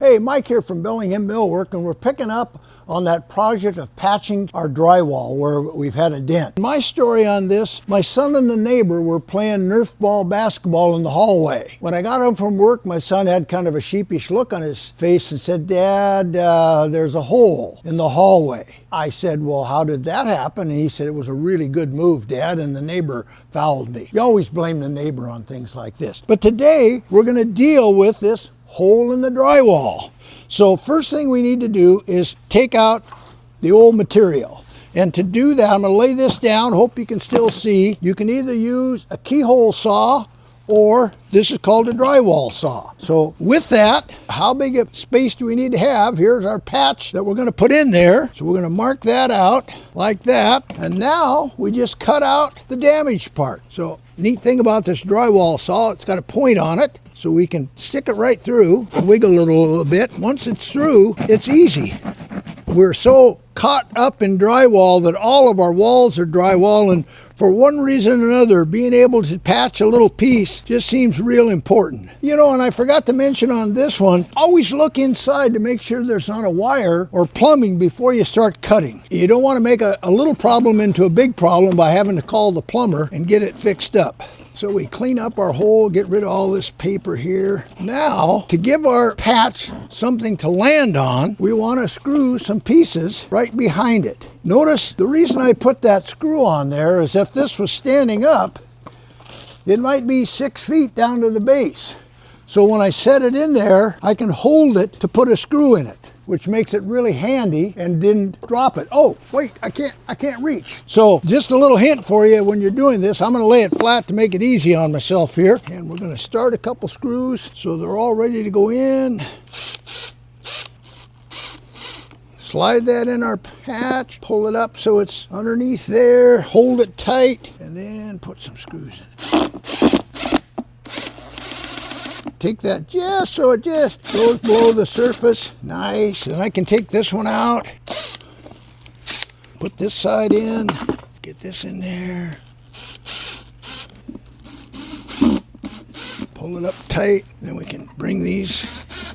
Hey, Mike here from Bellingham Millwork, and we're picking up on that project of patching our drywall where we've had a dent. My story on this, my son and the neighbor were playing Nerf ball basketball in the hallway. When I got home from work, my son had kind of a sheepish look on his face and said, "Dad, there's a hole in the hallway." I said, "Well, how did that happen?" And he said, "It was a really good move, Dad, and the neighbor fouled me." You always blame the neighbor on things like this. But today, we're going to deal with this hole in the drywall. So first thing we need to do is take out the old material. And to do that, I'm going to lay this down. Hope you can still see. You can either use a keyhole saw or this is called a drywall saw. So with that, how big a space do we need to have? Here's our patch that we're going to put in there. So we're going to mark that out like that. And now we just cut out the damaged part. So neat thing about this drywall saw, it's got a point on it. So we can stick it right through, wiggle it a little bit. Once it's through, it's easy. We're so caught up in drywall that all of our walls are drywall, and for one reason or another, being able to patch a little piece just seems real important. You know, and I forgot to mention on this one, always look inside to make sure there's not a wire or plumbing before you start cutting. You don't want to make a little problem into a big problem by having to call the plumber and get it fixed up. So we clean up our hole, get rid of all this paper here. Now, to give our patch something to land on, we want to screw some pieces right behind it. Notice the reason I put that screw on there is if this was standing up, it might be 6 feet down to the base. So when I set it in there, I can hold it to put a screw in it, which makes it really handy and didn't drop it. Oh, wait, I can't reach. So just a little hint for you when you're doing this. I'm gonna lay it flat to make it easy on myself here. And we're gonna start a couple screws so they're all ready to go in. Slide that in our patch, pull it up so it's underneath there, hold it tight, and then put some screws in it. Take that just so it just goes below the surface. Nice. And I can take this one out. Put this side in. Get this in there. Pull it up tight. Then we can bring these.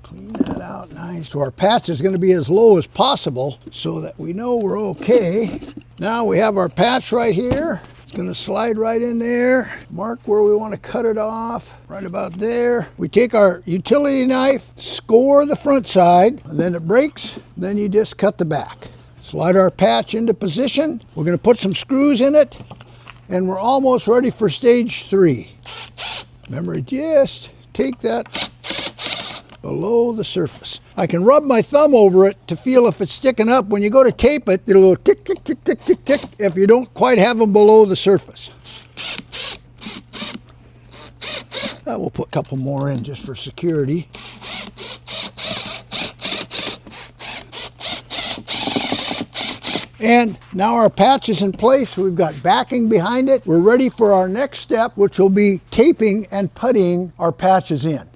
Clean that out. Nice. So our patch is going to be as low as possible so that we know we're okay. Now we have our patch right here. Going to slide right in there, mark where we want to cut it off, right about there. We take our utility knife, score the front side, and then it breaks, then you just cut the back. Slide our patch into position. We're going to put some screws in it, and we're almost ready for stage 3. Remember, just take that below the surface. I can rub my thumb over it to feel if it's sticking up. When you go to tape it, it'll go tick, tick, tick, tick, tick, tick if you don't quite have them below the surface. We'll put a couple more in just for security. And now our patch is in place. We've got backing behind it. We're ready for our next step, which will be taping and puttying our patches in.